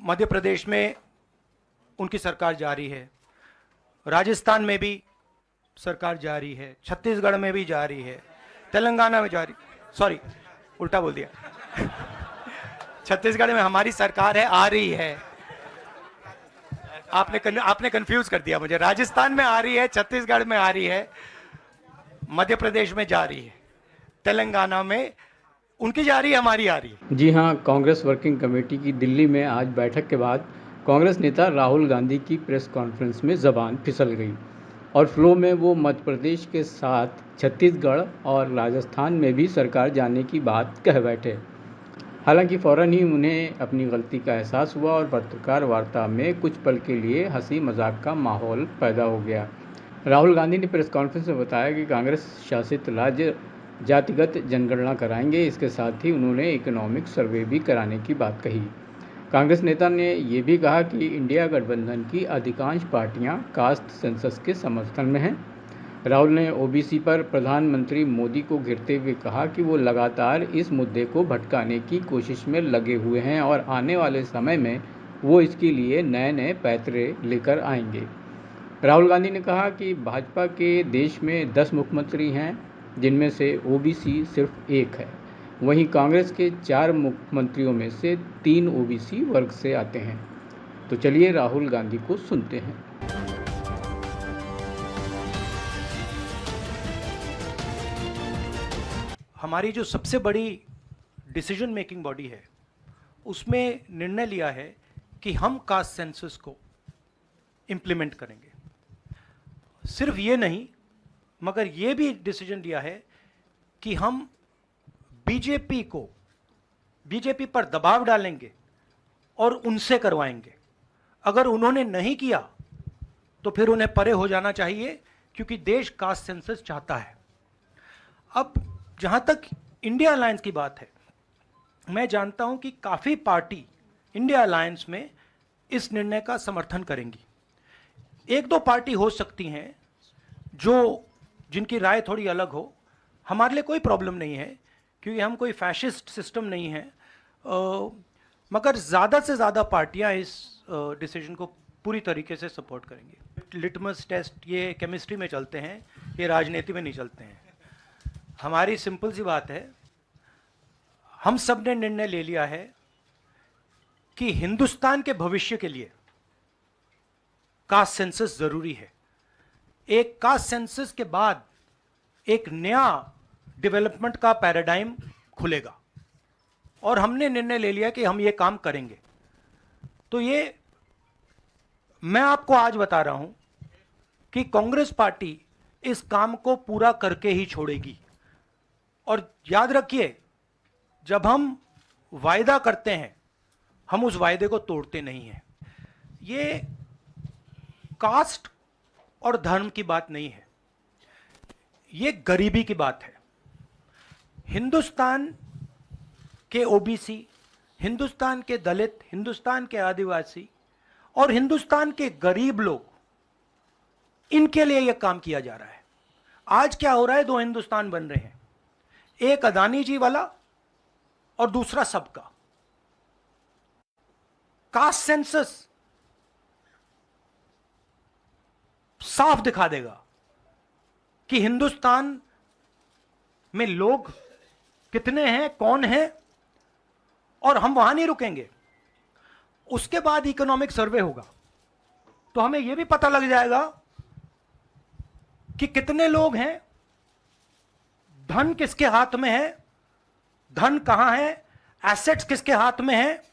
मध्य प्रदेश में उनकी सरकार जारी है, राजस्थान में भी सरकार जारी है, छत्तीसगढ़ में भी जारी है, तेलंगाना में जारी, सॉरी उल्टा बोल दिया छत्तीसगढ़ में हमारी सरकार है, आ रही है। आपने कंफ्यूज कर दिया मुझे। राजस्थान में आ रही है, छत्तीसगढ़ में आ रही है, मध्य प्रदेश में जा रही है, तेलंगाना में उनकी जा रही है, हमारी आ रही है। जी हाँ, कांग्रेस वर्किंग कमेटी की दिल्ली में आज बैठक के बाद कांग्रेस नेता राहुल गांधी की प्रेस कॉन्फ्रेंस में ज़बान फिसल गई और फ्लो में वो मध्य प्रदेश के साथ छत्तीसगढ़ और राजस्थान में भी सरकार जाने की बात कह बैठे। हालांकि फ़ौरन ही उन्हें अपनी गलती का एहसास हुआ और पत्रकार वार्ता में कुछ पल के लिए हंसी मजाक का माहौल पैदा हो गया। राहुल गांधी ने प्रेस कॉन्फ्रेंस में बताया कि कांग्रेस शासित राज्य जातिगत जनगणना कराएंगे। इसके साथ ही उन्होंने इकोनॉमिक सर्वे भी कराने की बात कही। कांग्रेस नेता ने ये भी कहा कि इंडिया गठबंधन की अधिकांश पार्टियां कास्ट सेंसस के समर्थन में हैं। राहुल ने ओबीसी पर प्रधानमंत्री मोदी को घेरते हुए कहा कि वो लगातार इस मुद्दे को भटकाने की कोशिश में लगे हुए हैं और आने वाले समय में वो इसके लिए नए नए पैंतरे लेकर आएंगे। राहुल गांधी ने कहा कि भाजपा के देश में 10 मुख्यमंत्री हैं, जिनमें से ओबीसी सिर्फ एक है। वहीं कांग्रेस के 4 मुख्यमंत्रियों में से 3 ओबीसी वर्ग से आते हैं। तो चलिए राहुल गांधी को सुनते हैं। हमारी जो सबसे बड़ी डिसीजन मेकिंग बॉडी है, उसमें निर्णय लिया है कि हम कास्ट सेंसस को इम्प्लीमेंट करेंगे। सिर्फ ये नहीं, मगर ये भी डिसीजन लिया है कि हम बीजेपी पर दबाव डालेंगे और उनसे करवाएंगे। अगर उन्होंने नहीं किया तो फिर उन्हें परे हो जाना चाहिए, क्योंकि देश कास्ट सेंसस चाहता है। अब जहां तक इंडिया अलायंस की बात है, मैं जानता हूं कि काफी पार्टी इंडिया अलायंस में इस निर्णय का समर्थन करेंगी। एक दो पार्टी हो सकती हैं जिनकी राय थोड़ी अलग हो। हमारे लिए कोई प्रॉब्लम नहीं है, क्योंकि हम कोई फैशिस्ट सिस्टम नहीं है। मगर ज़्यादा से ज़्यादा पार्टियां इस डिसीजन को पूरी तरीके से सपोर्ट करेंगी। लिटमस टेस्ट ये केमिस्ट्री में चलते हैं, ये राजनीति में नहीं चलते हैं। हमारी सिंपल सी बात है, हम सब ने निर्णय ले लिया है कि हिंदुस्तान के भविष्य के लिए कास्ट सेंसस जरूरी है। एक कास्ट सेंसस के बाद एक नया डेवलपमेंट का पैराडाइम खुलेगा और हमने निर्णय ले लिया कि हम ये काम करेंगे। तो ये मैं आपको आज बता रहा हूं कि कांग्रेस पार्टी इस काम को पूरा करके ही छोड़ेगी। और याद रखिए, जब हम वायदा करते हैं, हम उस वायदे को तोड़ते नहीं हैं। ये कास्ट और धर्म की बात नहीं है, ये गरीबी की बात है। हिंदुस्तान के ओबीसी, हिंदुस्तान के दलित, हिंदुस्तान के आदिवासी और हिंदुस्तान के गरीब लोग, इनके लिए यह काम किया जा रहा है। आज क्या हो रहा है, दो हिंदुस्तान बन रहे हैं, एक अदानी जी वाला और दूसरा सबका। कास्ट सेंसस साफ दिखा देगा कि हिंदुस्तान में लोग कितने हैं, कौन है, और हम वहां नहीं रुकेंगे। उसके बाद इकोनॉमिक सर्वे होगा, तो हमें यह भी पता लग जाएगा कि कितने लोग हैं, धन किसके हाथ में है, धन कहां है, एसेट्स किसके हाथ में है।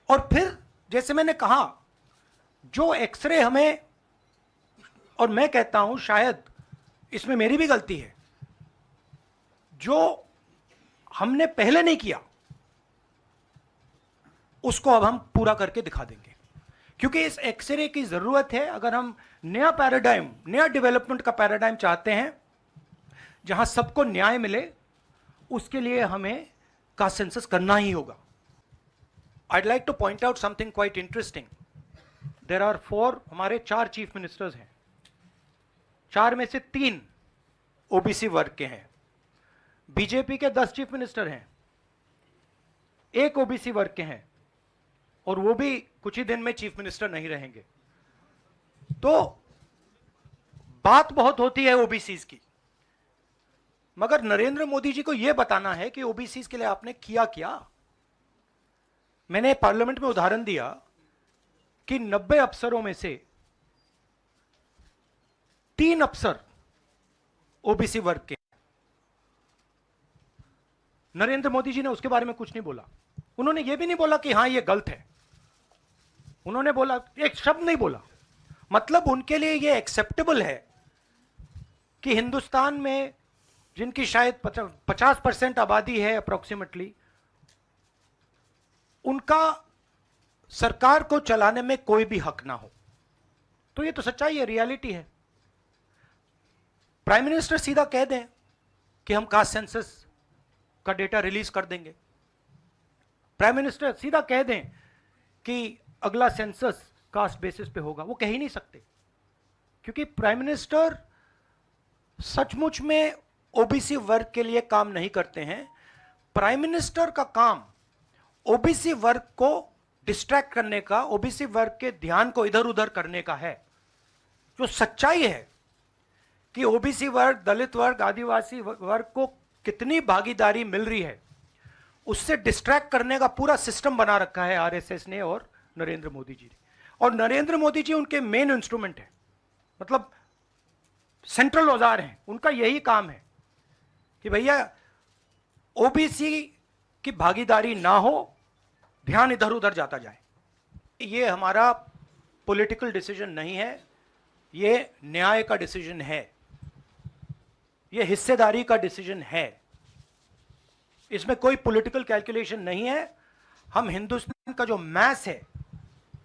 और फिर जैसे मैंने कहा, जो एक्सरे हमें, और मैं कहता हूं शायद इसमें मेरी भी गलती है, जो हमने पहले नहीं किया उसको अब हम पूरा करके दिखा देंगे, क्योंकि इस एक्सरे की जरूरत है। अगर हम नया पैराडाइम, नया डेवलपमेंट का पैराडाइम चाहते हैं जहां सबको न्याय मिले, उसके लिए हमें कास्ट सेंसस करना ही होगा। I'd like to point out something quite interesting. There are 4, हमारे 4 चीफ मिनिस्टर्स हैं, 4 में से 3 ओबीसी वर्ग के हैं। बीजेपी के 10 चीफ मिनिस्टर हैं, 1 ओबीसी वर्ग के हैं। और वो भी कुछ ही दिन में चीफ मिनिस्टर नहीं रहेंगे। तो बात बहुत होती है ओबीसीज की, मगर नरेंद्र मोदी जी को यह बताना है कि ओबीसीज के लिए आपने किया क्या। मैंने पार्लियामेंट में उदाहरण दिया कि 90 अफसरों में से 3 अफसर ओबीसी वर्ग के। नरेंद्र मोदी जी ने उसके बारे में कुछ नहीं बोला। उन्होंने यह भी नहीं बोला कि हां यह गलत है, उन्होंने बोला, एक शब्द नहीं बोला। मतलब उनके लिए यह एक्सेप्टेबल है कि हिंदुस्तान में जिनकी शायद 50% आबादी है अप्रोक्सीमेटली, उनका सरकार को चलाने में कोई भी हक ना हो। तो यह तो सच्चाई है, रियलिटी है। प्राइम मिनिस्टर सीधा कह दें कि हम कास्ट सेंसस का डेटा रिलीज कर देंगे। प्राइम मिनिस्टर सीधा कह दें कि अगला सेंसस कास्ट बेसिस पे होगा, वो कह ही नहीं सकते, क्योंकि प्राइम मिनिस्टर सचमुच में ओबीसी वर्ग के लिए काम नहीं करते हैं। प्राइम मिनिस्टर का काम ओबीसी वर्ग को डिस्ट्रैक्ट करने का, ओबीसी वर्ग के ध्यान को इधर उधर करने का है। जो सच्चाई है कि ओबीसी वर्ग, दलित वर्ग, आदिवासी वर्ग को कितनी भागीदारी मिल रही है, उससे डिस्ट्रैक्ट करने का पूरा सिस्टम बना रखा है आरएसएस ने और नरेंद्र मोदी जी ने। और नरेंद्र मोदी जी उनके मेन इंस्ट्रूमेंट है, मतलब सेंट्रल औजार हैं। उनका यही काम है कि भैया ओबीसी की भागीदारी ना हो, ध्यान इधर उधर जाता जाए। ये हमारा पॉलिटिकल डिसीजन नहीं है, ये न्याय का डिसीजन है, ये हिस्सेदारी का डिसीजन है। इसमें कोई पॉलिटिकल कैलकुलेशन नहीं है। हम हिंदुस्तान का जो मैस है,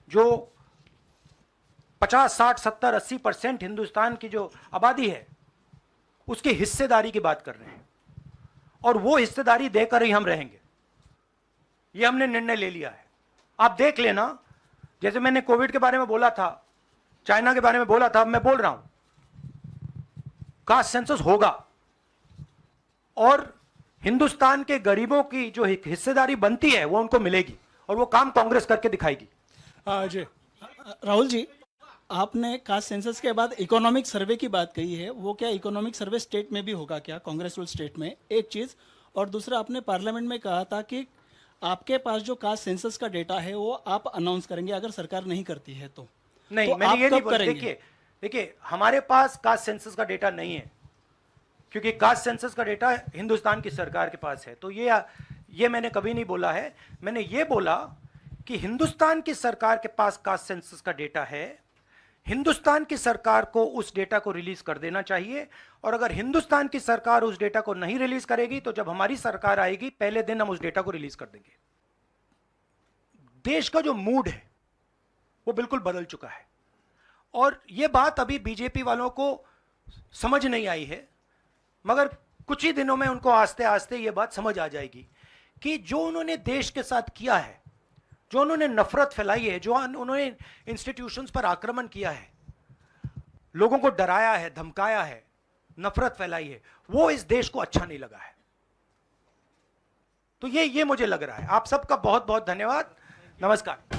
जो 50, 60, 70, 80% हिंदुस्तान की जो आबादी है, उसकी हिस्सेदारी की बात कर रहे हैं, और वो हिस्सेदारी देकर ही हम रहेंगे। ये हमने निर्णय ले लिया है। आप देख लेना, जैसे मैंने कोविड के बारे में बोला था, चाइना के बारे में बोला था, अब मैं बोल रहा हूं, कास्ट सेंसस होगा और हिंदुस्तान के गरीबों की जो हिस्सेदारी बनती है वो उनको मिलेगी, और वो काम कांग्रेस करके दिखाएगी। जी राहुल जी, आपने कास्ट सेंसस के बाद इकोनॉमिक सर्वे की बात कही है, वो क्या इकोनॉमिक सर्वे स्टेट में भी होगा क्या, कांग्रेस रूल स्टेट में? एक चीज़, और दूसरा, आपने पार्लियामेंट में कहा था कि आपके पास जो कास्ट सेंसस का डेटा है वो आप अनाउंस करेंगे अगर सरकार नहीं करती है तो। नहीं, तो मैंने ये नहीं बोला। करेंगे? देखिए हमारे पास कास्ट सेंसस का डेटा नहीं है, क्योंकि कास्ट सेंसस का डेटा हिंदुस्तान की सरकार के पास है। तो ये मैंने कभी नहीं बोला है। मैंने ये बोला कि हिंदुस्तान की सरकार के पास कास्ट सेंसस का डेटा है, हिंदुस्तान की सरकार को उस डेटा को रिलीज कर देना चाहिए, और अगर हिंदुस्तान की सरकार उस डेटा को नहीं रिलीज करेगी तो जब हमारी सरकार आएगी पहले दिन हम उस डेटा को रिलीज कर देंगे। देश का जो मूड है वो बिल्कुल बदल चुका है, और यह बात अभी बीजेपी वालों को समझ नहीं आई है, मगर कुछ ही दिनों में उनको आस्ते आस्ते यह बात समझ आ जाएगी कि जो उन्होंने देश के साथ किया है, जो उन्होंने नफरत फैलाई है, जो उन्होंने इंस्टीट्यूशंस पर आक्रमण किया है, लोगों को डराया है, धमकाया है, नफरत फैलाई है, वो इस देश को अच्छा नहीं लगा है। तो ये मुझे लग रहा है। आप सबका बहुत बहुत धन्यवाद। नमस्कार।